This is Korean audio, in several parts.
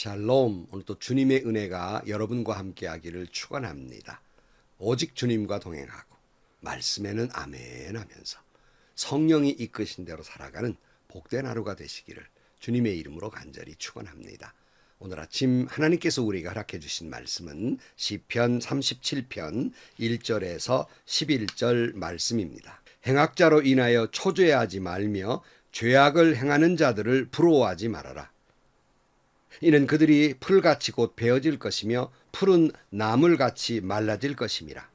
샬롬. 오늘 또 주님의 은혜가 여러분과 함께 하기를 축원합니다. 오직 주님과 동행하고 말씀에는 아멘 하면서 성령이 이끄신 대로 살아가는 복된 하루가 되시기를 주님의 이름으로 간절히 축원합니다. 오늘 아침 하나님께서 우리에게 허락해 주신 말씀은 시편 37편 1절에서 11절 말씀입니다. 행악자로 인하여 초조해하지 말며 죄악을 행하는 자들을 부러워하지 말아라. 이는 그들이 풀같이 곧 베어질 것이며 푸른 나물같이 말라질 것임이라.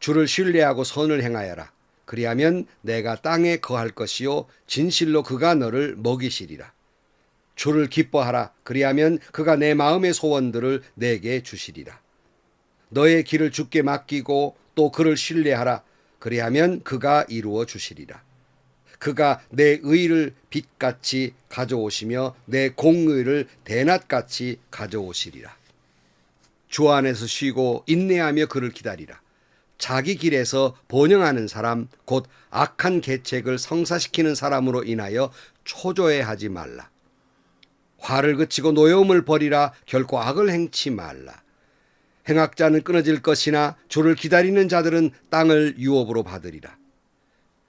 주를 신뢰하고 선을 행하여라. 그리하면 내가 땅에 거할 것이요 진실로 그가 너를 먹이시리라. 주를 기뻐하라. 그리하면 그가 내 마음의 소원들을 내게 주시리라. 너의 길을 주께 맡기고 또 그를 신뢰하라. 그리하면 그가 이루어 주시리라. 그가 내 의를 빛같이 가져오시며 내 공의를 대낮같이 가져오시리라. 주 안에서 쉬고 인내하며 그를 기다리라. 자기 길에서 번영하는 사람 곧 악한 계책을 성사시키는 사람으로 인하여 초조해하지 말라. 화를 그치고 노여움을 버리라. 결코 악을 행치 말라. 행악자는 끊어질 것이나 주를 기다리는 자들은 땅을 유업으로 받으리라.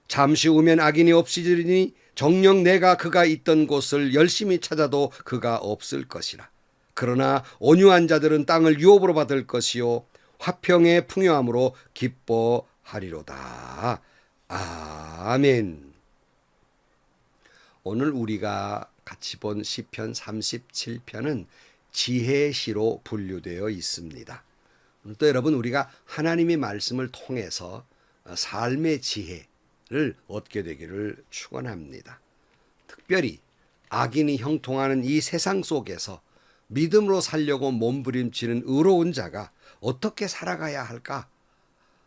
잠시 후면 악인이 없어지리니 정녕 내가 그가 있던 곳을 열심히 찾아도 그가 없을 것이라. 그러나 온유한 자들은 땅을 유업으로 받을 것이요 화평의 풍요함으로 기뻐하리로다. 아멘. 오늘 우리가 같이 본 시편 37편은 지혜의 시로 분류되어 있습니다. 오늘 또 여러분 우리가 하나님의 말씀을 통해서 삶의 지혜를 얻게 되기를 축원합니다. 특별히 악인이 형통하는 이 세상 속에서 믿음으로 살려고 몸부림치는 의로운 자가 어떻게 살아가야 할까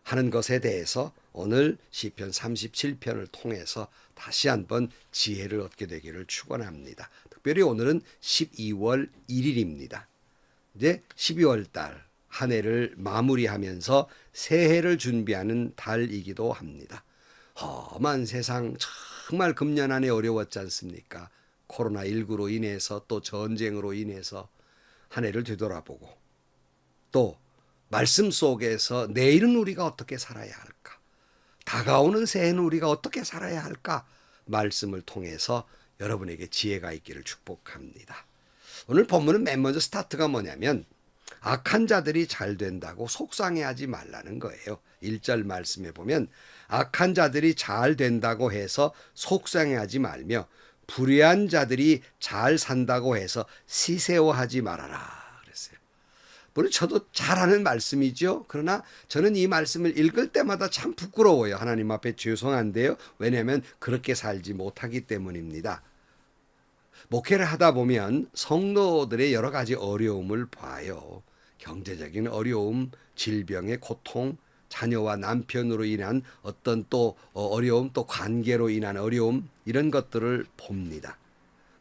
하는 것에 대해서 오늘 시편 37편을 통해서 다시 한번 지혜를 얻게 되기를 축원합니다. 특별히 오늘은 12월 1일입니다. 이제 12월 달 한 해를 마무리하면서 새해를 준비하는 달이기도 합니다. 험한 세상 정말 금년 한 해 어려웠지 않습니까? 코로나19로 인해서 또 전쟁으로 인해서 한 해를 되돌아보고 또 말씀 속에서 내일은 우리가 어떻게 살아야 할까? 다가오는 새해는 우리가 어떻게 살아야 할까? 말씀을 통해서 여러분에게 지혜가 있기를 축복합니다. 오늘 본문은 맨 먼저 스타트가 뭐냐면 악한 자들이 잘 된다고 속상해하지 말라는 거예요. 1절 말씀에 보면 악한 자들이 잘 된다고 해서 속상해하지 말며 불의한 자들이 잘 산다고 해서 시세워하지 말아라 그랬어요. 물론 저도 잘하는 말씀이죠. 그러나 저는 이 말씀을 읽을 때마다 참 부끄러워요. 하나님 앞에 죄송한데요. 왜냐하면 그렇게 살지 못하기 때문입니다. 목회를 하다 보면 성도들의 여러 가지 어려움을 봐요. 경제적인 어려움, 질병의 고통, 자녀와 남편으로 인한 어떤 또 어려움, 또 관계로 인한 어려움, 이런 것들을 봅니다.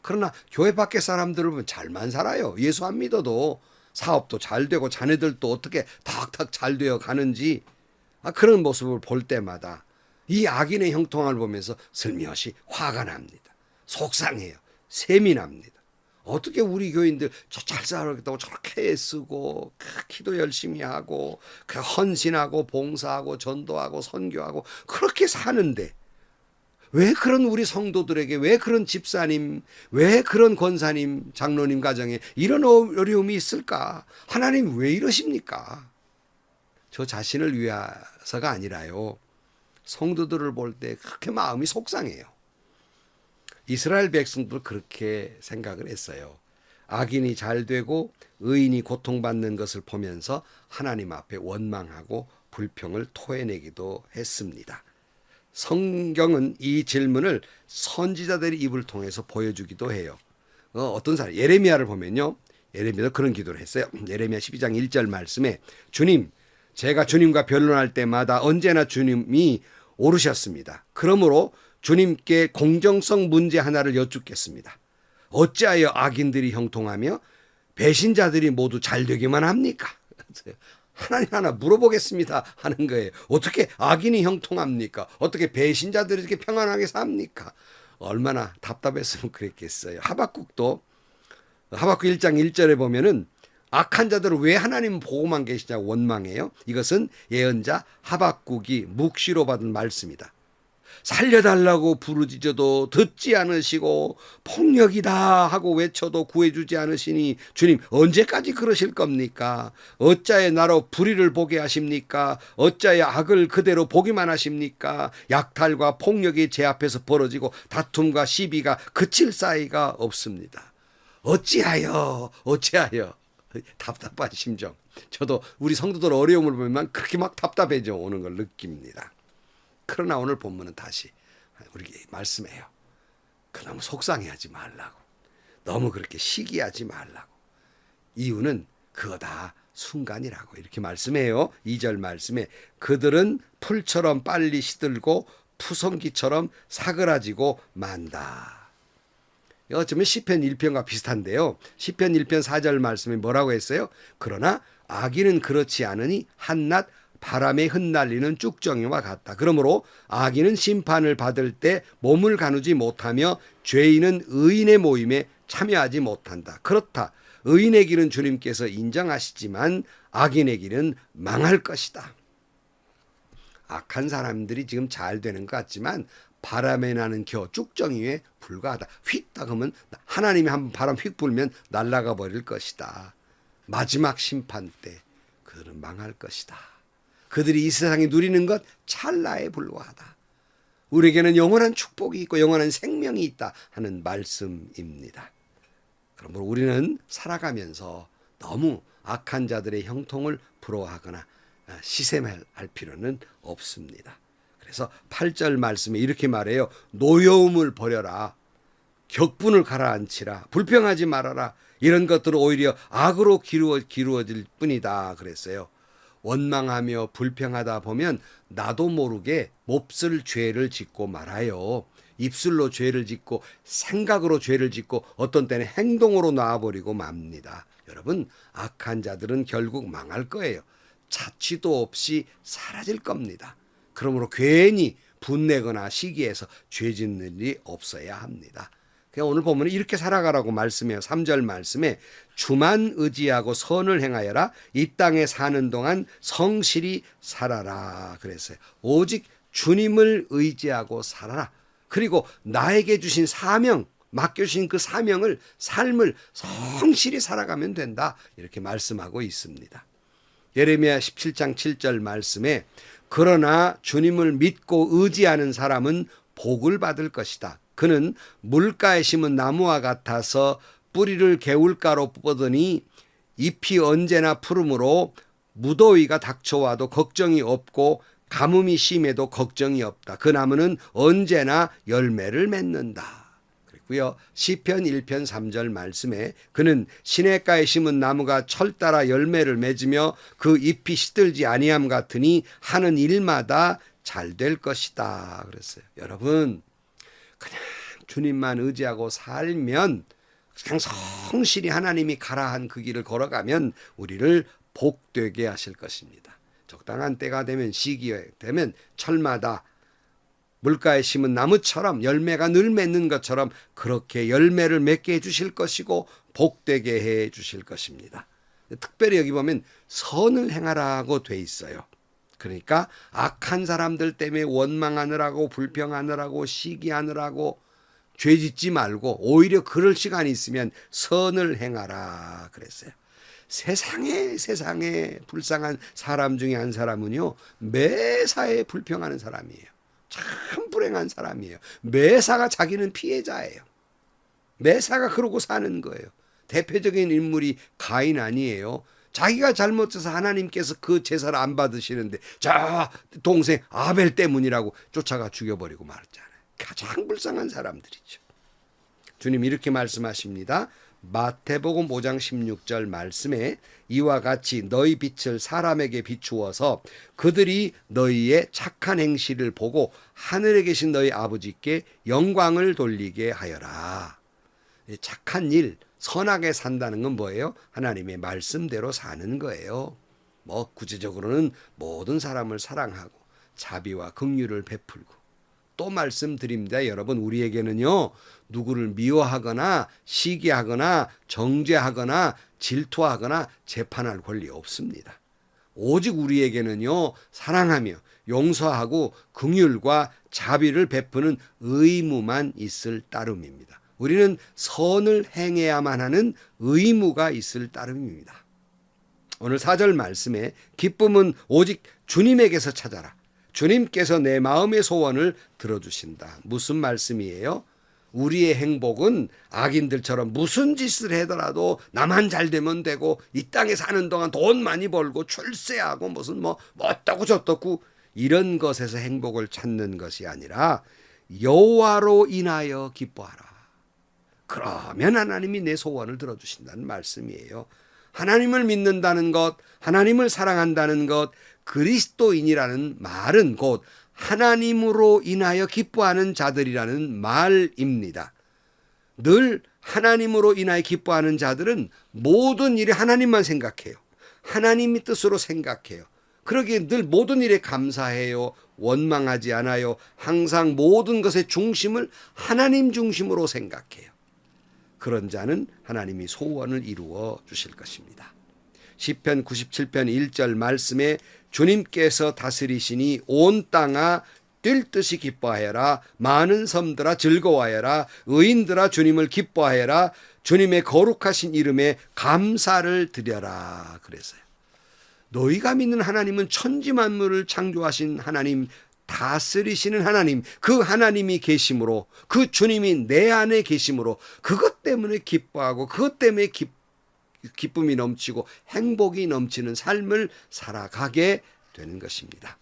그러나 교회 밖의 사람들을 보면 잘만 살아요. 예수 안 믿어도 사업도 잘 되고 자녀들도 어떻게 탁탁 잘 되어 가는지 그런 모습을 볼 때마다 이 악인의 형통을 보면서 슬며시 화가 납니다. 속상해요. 셈이 납니다. 어떻게 우리 교인들 잘 살아가겠다고 저렇게 애쓰고 기도 열심히 하고 헌신하고 봉사하고 전도하고 선교하고 그렇게 사는데 왜 그런 우리 성도들에게 왜 그런 집사님 왜 그런 권사님 장로님 가정에 이런 어려움이 있을까? 하나님 왜 이러십니까? 저 자신을 위해서가 아니라요. 성도들을 볼 때 그렇게 마음이 속상해요. 이스라엘 백성도 그렇게 생각을 했어요. 악인이 잘 되고 의인이 고통받는 것을 보면서 하나님 앞에 원망하고 불평을 토해내기도 했습니다. 성경은 이 질문을 선지자들의 입을 통해서 보여주기도 해요. 어떤 사람 예레미야를 보면요. 예레미야도 그런 기도를 했어요. 예레미야 12장 1절 말씀에 주님, 제가 주님과 변론할 때마다 언제나 주님이 오르셨습니다. 그러므로 주님께 공정성 문제 하나를 여쭙겠습니다. 어찌하여 악인들이 형통하며 배신자들이 모두 잘 되기만 합니까? 하나님 하나 물어보겠습니다 하는 거예요. 어떻게 악인이 형통합니까? 어떻게 배신자들이 이렇게 평안하게 삽니까? 얼마나 답답했으면 그랬겠어요. 하박국도 하박국 1장 1절에 보면은 악한 자들을 왜 하나님은 보고만 계시냐고 원망해요. 이것은 예언자 하박국이 묵시로 받은 말씀이다. 살려달라고 부르짖어도 듣지 않으시고 폭력이다 하고 외쳐도 구해주지 않으시니 주님 언제까지 그러실 겁니까? 어찌하여 나로 불의를 보게 하십니까? 어찌하여 악을 그대로 보기만 하십니까? 약탈과 폭력이 제 앞에서 벌어지고 다툼과 시비가 그칠 사이가 없습니다. 어찌하여 답답한 심정. 저도 우리 성도들 어려움을 보면 그렇게 막 답답해져 오는 걸 느낍니다. 그러나 오늘 본문은 다시 우리에게 말씀해요. 너무 속상해하지 말라고. 너무 그렇게 시기하지 말라고. 이유는 그거 다 순간이라고 이렇게 말씀해요. 2절 말씀에 그들은 풀처럼 빨리 시들고 푸성기처럼 사그라지고 만다. 어쩌면 시편 1편과 비슷한데요. 시편 1편 4절 말씀에 뭐라고 했어요? 그러나 악인은 그렇지 않으니 한낱 바람에 흩날리는 쭉정이와 같다. 그러므로 악인은 심판을 받을 때 몸을 가누지 못하며 죄인은 의인의 모임에 참여하지 못한다. 그렇다. 의인의 길은 주님께서 인정하시지만 악인의 길은 망할 것이다. 악한 사람들이 지금 잘 되는 것 같지만 바람에 나는 겨 쭉정이에 불과하다. 휙 하면 하나님이 한번 바람 휙 불면 날아가 버릴 것이다. 마지막 심판 때 그들은 망할 것이다. 그들이 이 세상에 누리는 것 찰나에 불과하다. 우리에게는 영원한 축복이 있고 영원한 생명이 있다 하는 말씀입니다. 그러므로 우리는 살아가면서 너무 악한 자들의 형통을 부러워하거나 시샘할 필요는 없습니다. 그래서 8절 말씀에 이렇게 말해요. 노여움을 버려라. 격분을 가라앉히라. 불평하지 말아라. 이런 것들은 오히려 악으로 기루어질 뿐이다 그랬어요. 원망하며 불평하다 보면 나도 모르게 몹쓸 죄를 짓고 말아요. 입술로 죄를 짓고 생각으로 죄를 짓고 어떤 때는 행동으로 놔버리고 맙니다. 여러분 악한 자들은 결국 망할 거예요. 자취도 없이 사라질 겁니다. 그러므로 괜히 분내거나 시기해서 죄 짓는 일이 없어야 합니다. 그냥 오늘 보면 이렇게 살아가라고 말씀해요. 3절 말씀에 주만 의지하고 선을 행하여라. 이 땅에 사는 동안 성실히 살아라 그랬어요. 오직 주님을 의지하고 살아라. 그리고 나에게 주신 사명, 맡겨주신 그 사명을 삶을 성실히 살아가면 된다. 이렇게 말씀하고 있습니다. 예레미야 17장 7절 말씀에 그러나 주님을 믿고 의지하는 사람은 복을 받을 것이다. 그는 물가에 심은 나무와 같아서 뿌리를 개울가로 뻗으니 잎이 언제나 푸르므로 무더위가 닥쳐와도 걱정이 없고 가뭄이 심해도 걱정이 없다. 그 나무는 언제나 열매를 맺는다. 그랬고요. 시편 1편 3절 말씀에 그는 시냇가에 심은 나무가 철 따라 열매를 맺으며 그 잎이 시들지 아니함 같으니 하는 일마다 잘 될 것이다. 그랬어요. 여러분 그냥 주님만 의지하고 살면 그냥 성실히 하나님이 가라 한 그 길을 걸어가면 우리를 복되게 하실 것입니다. 적당한 때가 되면 시기가 되면 철마다 물가에 심은 나무처럼 열매가 늘 맺는 것처럼 그렇게 열매를 맺게 해주실 것이고 복되게 해 주실 것입니다. 특별히 여기 보면 선을 행하라고 돼 있어요. 그러니까 악한 사람들 때문에 원망하느라고 불평하느라고 시기하느라고 죄짓지 말고 오히려 그럴 시간이 있으면 선을 행하라 그랬어요. 세상에 불쌍한 사람 중에 한 사람은요 매사에 불평하는 사람이에요. 참 불행한 사람이에요. 매사가 자기는 피해자예요. 매사가 그러고 사는 거예요. 대표적인 인물이 가인 아니에요. 자기가 잘못해서 하나님께서 그 제사를 안 받으시는데 자 동생 아벨 때문이라고 쫓아가 죽여버리고 말았잖아요. 가장 불쌍한 사람들이죠. 주님 이렇게 말씀하십니다. 마태복음 5장 16절 말씀에 이와 같이 너희 빛을 사람에게 비추어서 그들이 너희의 착한 행실을 보고 하늘에 계신 너희 아버지께 영광을 돌리게 하여라. 착한 일, 선하게 산다는 건 뭐예요? 하나님의 말씀대로 사는 거예요. 뭐 구체적으로는 모든 사람을 사랑하고 자비와 긍휼을 베풀고 또 말씀드립니다. 여러분, 우리에게는요, 누구를 미워하거나 시기하거나 정죄하거나 질투하거나 재판할 권리 없습니다. 오직 우리에게는요, 사랑하며 용서하고 긍휼과 자비를 베푸는 의무만 있을 따름입니다. 우리는 선을 행해야만 하는 의무가 있을 따름입니다. 오늘 4절 말씀에 기쁨은 오직 주님에게서 찾아라. 주님께서 내 마음의 소원을 들어주신다. 무슨 말씀이에요? 우리의 행복은 악인들처럼 무슨 짓을 하더라도 나만 잘 되면 되고 이 땅에 사는 동안 돈 많이 벌고 출세하고 무슨 뭐 어떠고 저떠고 이런 것에서 행복을 찾는 것이 아니라 여호와로 인하여 기뻐하라. 그러면 하나님이 내 소원을 들어주신다는 말씀이에요. 하나님을 믿는다는 것, 하나님을 사랑한다는 것, 그리스도인이라는 말은 곧 하나님으로 인하여 기뻐하는 자들이라는 말입니다. 늘 하나님으로 인하여 기뻐하는 자들은 모든 일에 하나님만 생각해요. 하나님의 뜻으로 생각해요. 그러기에 늘 모든 일에 감사해요. 원망하지 않아요. 항상 모든 것의 중심을 하나님 중심으로 생각해요. 그런 자는 하나님이 소원을 이루어 주실 것입니다. 시편 97편 1절 말씀에 주님께서 다스리시니 온 땅아 뛸 듯이 기뻐하여라. 많은 섬들아 즐거워하여라. 의인들아 주님을 기뻐하여라. 주님의 거룩하신 이름에 감사를 드려라. 그래서요. 너희가 믿는 하나님은 천지 만물을 창조하신 하나님, 다스리시는 하나님, 그 하나님이 계심으로, 그 주님이 내 안에 계심으로 그것 때문에 기뻐하고 그것 때문에 기쁨이 넘치고 행복이 넘치는 삶을 살아가게 되는 것입니다.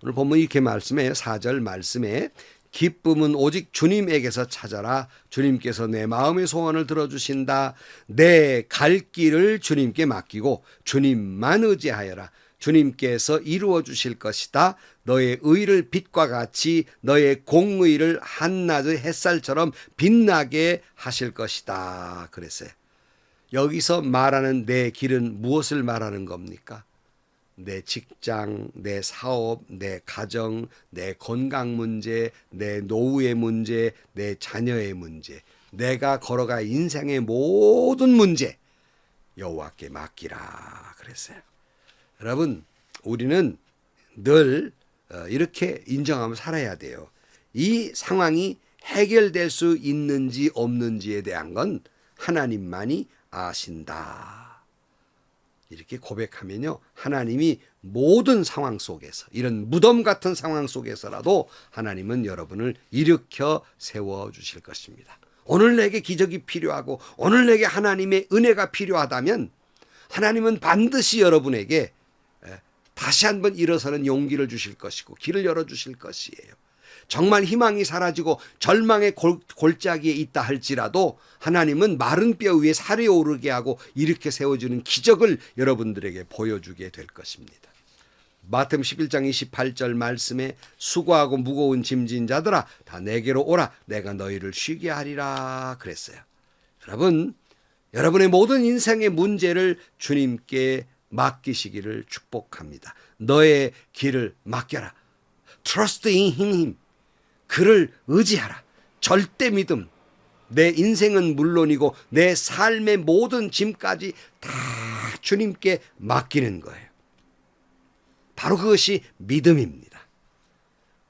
오늘 본문 이렇게 말씀해요. 4절 말씀에 기쁨은 오직 주님에게서 찾아라. 주님께서 내 마음의 소원을 들어주신다. 내 갈 길을 주님께 맡기고 주님만 의지하여라. 주님께서 이루어 주실 것이다. 너의 의를 빛과 같이 너의 공의를 한낮의 햇살처럼 빛나게 하실 것이다. 그랬어요. 여기서 말하는 내 길은 무엇을 말하는 겁니까? 내 직장, 내 사업, 내 가정, 내 건강 문제, 내 노후의 문제, 내 자녀의 문제, 내가 걸어갈 인생의 모든 문제 여호와께 맡기라 그랬어요. 여러분, 우리는 늘 이렇게 인정하며 살아야 돼요. 이 상황이 해결될 수 있는지 없는지에 대한 건 하나님만이 아신다. 이렇게 고백하면요, 하나님이 모든 상황 속에서, 이런 무덤 같은 상황 속에서라도 하나님은 여러분을 일으켜 세워주실 것입니다. 오늘 내게 기적이 필요하고 오늘 내게 하나님의 은혜가 필요하다면 하나님은 반드시 여러분에게 다시 한번 일어서는 용기를 주실 것이고 길을 열어주실 것이에요. 정말 희망이 사라지고 절망의 골짜기에 있다 할지라도 하나님은 마른 뼈 위에 살이 오르게 하고 일으켜 세워주는 기적을 여러분들에게 보여주게 될 것입니다. 마태복음 11장 28절 말씀에 수고하고 무거운 짐진 자들아 다 내게로 오라. 내가 너희를 쉬게 하리라 그랬어요. 여러분, 여러분의 모든 인생의 문제를 주님께 맡기시기를 축복합니다. 너의 길을 맡겨라. Trust in him. 그를 의지하라. 절대 믿음. 내 인생은 물론이고 내 삶의 모든 짐까지 다 주님께 맡기는 거예요. 바로 그것이 믿음입니다.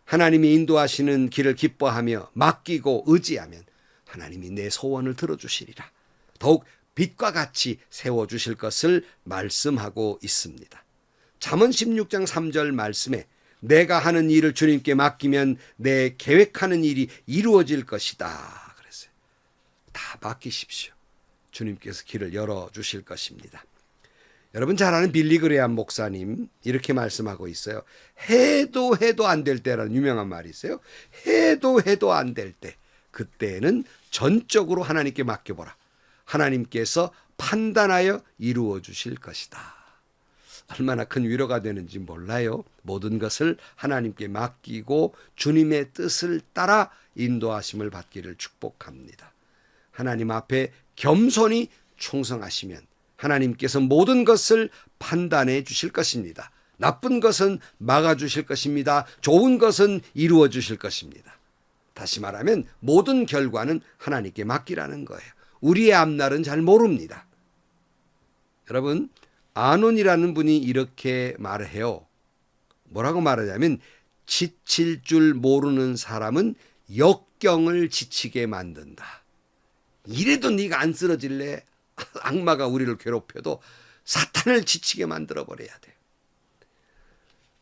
하나님이 인도하시는 길을 기뻐하며 맡기고 의지하면 하나님이 내 소원을 들어주시리라. 더욱 빛과 같이 세워주실 것을 말씀하고 있습니다. 잠언 16장 3절 말씀에 내가 하는 일을 주님께 맡기면 내 계획하는 일이 이루어질 것이다 그랬어요. 다 맡기십시오. 주님께서 길을 열어주실 것입니다. 여러분 잘 아는 빌리 그레이엄 목사님 이렇게 말씀하고 있어요. 해도 안 될 때라는 유명한 말이 있어요. 해도 안 될 때, 그때는 전적으로 하나님께 맡겨보라. 하나님께서 판단하여 이루어 주실 것이다. 얼마나 큰 위로가 되는지 몰라요. 모든 것을 하나님께 맡기고 주님의 뜻을 따라 인도하심을 받기를 축복합니다. 하나님 앞에 겸손히 충성하시면 하나님께서 모든 것을 판단해 주실 것입니다. 나쁜 것은 막아주실 것입니다. 좋은 것은 이루어 주실 것입니다. 다시 말하면 모든 결과는 하나님께 맡기라는 거예요. 우리의 앞날은 잘 모릅니다. 여러분, 아논이라는 분이 이렇게 말해요. 뭐라고 말하냐면 지칠 줄 모르는 사람은 역경을 지치게 만든다. 이래도 네가 안 쓰러질래? 악마가 우리를 괴롭혀도 사탄을 지치게 만들어 버려야 돼요.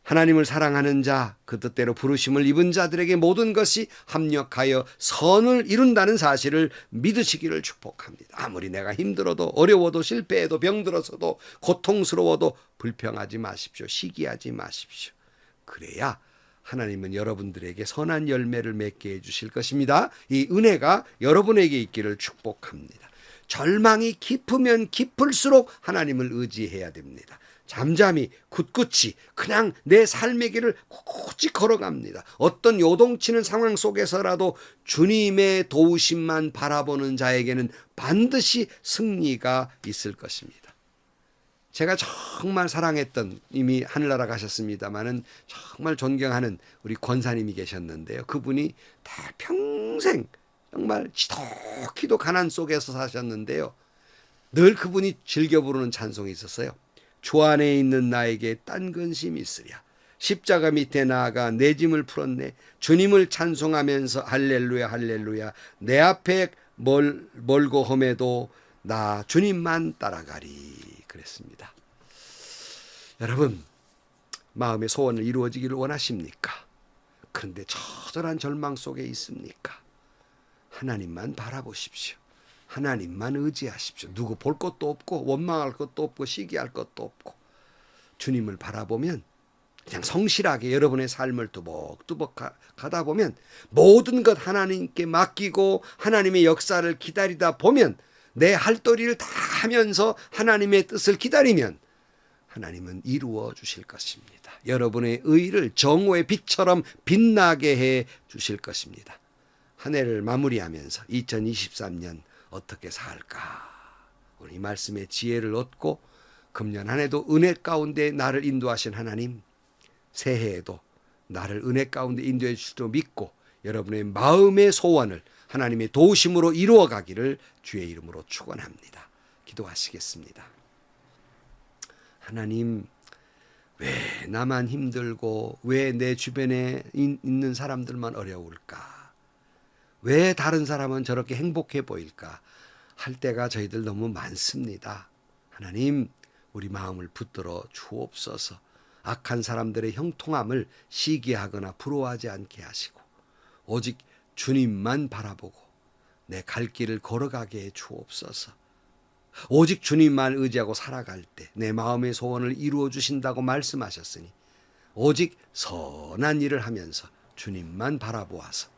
하나님을 사랑하는 자, 그 뜻대로 부르심을 입은 자들에게 모든 것이 합력하여 선을 이룬다는 사실을 믿으시기를 축복합니다. 아무리 내가 힘들어도 어려워도 실패해도 병들어서도 고통스러워도 불평하지 마십시오. 시기하지 마십시오. 그래야 하나님은 여러분들에게 선한 열매를 맺게 해주실 것입니다. 이 은혜가 여러분에게 있기를 축복합니다. 절망이 깊으면 깊을수록 하나님을 의지해야 됩니다. 잠잠히 굳굳이 그냥 내 삶의 길을 굳이 걸어갑니다. 어떤 요동치는 상황 속에서라도 주님의 도우심만 바라보는 자에게는 반드시 승리가 있을 것입니다. 제가 정말 사랑했던, 이미 하늘나라 가셨습니다마는 정말 존경하는 우리 권사님이 계셨는데요. 그분이 다 평생 정말 지독히도 가난 속에서 사셨는데요. 늘 그분이 즐겨 부르는 찬송이 있었어요. 주 안에 있는 나에게 딴 근심이 있으랴. 십자가 밑에 나아가 내 짐을 풀었네. 주님을 찬송하면서 할렐루야 할렐루야. 내 앞에 멀고 험해도 나 주님만 따라가리. 그랬습니다. 여러분, 마음의 소원을 이루어지기를 원하십니까? 그런데 처절한 절망 속에 있습니까? 하나님만 바라보십시오. 하나님만 의지하십시오. 누구 볼 것도 없고 원망할 것도 없고 시기할 것도 없고 주님을 바라보면 그냥 성실하게 여러분의 삶을 뚜벅뚜벅 가다 보면 모든 것 하나님께 맡기고 하나님의 역사를 기다리다 보면 내 할도리를 다 하면서 하나님의 뜻을 기다리면 하나님은 이루어 주실 것입니다. 여러분의 의를 정오의 빛처럼 빛나게 해 주실 것입니다. 한 해를 마무리하면서 2023년 어떻게 살까? 우리 말씀의 지혜를 얻고 금년 한 해도 은혜 가운데 나를 인도하신 하나님, 새해에도 나를 은혜 가운데 인도해 주실 줄 믿고 여러분의 마음의 소원을 하나님의 도우심으로 이루어 가기를 주의 이름으로 축원합니다. 기도하시겠습니다. 하나님, 왜 나만 힘들고 왜 내 주변에 있는 사람들만 어려울까? 왜 다른 사람은 저렇게 행복해 보일까 할 때가 저희들 너무 많습니다. 하나님, 우리 마음을 붙들어 주옵소서. 악한 사람들의 형통함을 시기하거나 부러워하지 않게 하시고 오직 주님만 바라보고 내 갈 길을 걸어가게 해 주옵소서. 오직 주님만 의지하고 살아갈 때 내 마음의 소원을 이루어 주신다고 말씀하셨으니 오직 선한 일을 하면서 주님만 바라보아서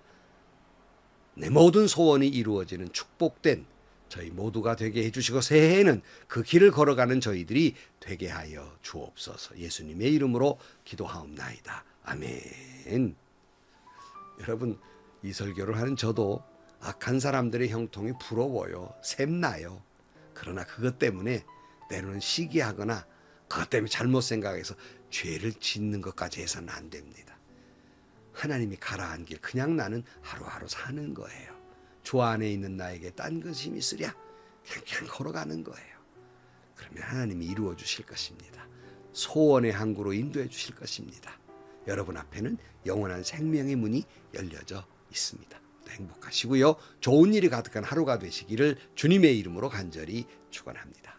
내 모든 소원이 이루어지는 축복된 저희 모두가 되게 해주시고 새해에는 그 길을 걸어가는 저희들이 되게 하여 주옵소서. 예수님의 이름으로 기도하옵나이다. 아멘. 여러분, 이 설교를 하는 저도 악한 사람들의 형통이 부러워요. 샘나요. 그러나 그것 때문에 때로는 시기하거나 그것 때문에 잘못 생각해서 죄를 짓는 것까지 해서는 안 됩니다. 하나님이 가라한 길 그냥 나는 하루하루 사는 거예요. 주 안에 있는 나에게 딴 근심이 있으랴. 그냥 걸어가는 거예요. 그러면 하나님이 이루어 주실 것입니다. 소원의 항구로 인도해 주실 것입니다. 여러분 앞에는 영원한 생명의 문이 열려져 있습니다. 행복하시고요. 좋은 일이 가득한 하루가 되시기를 주님의 이름으로 간절히 축원합니다.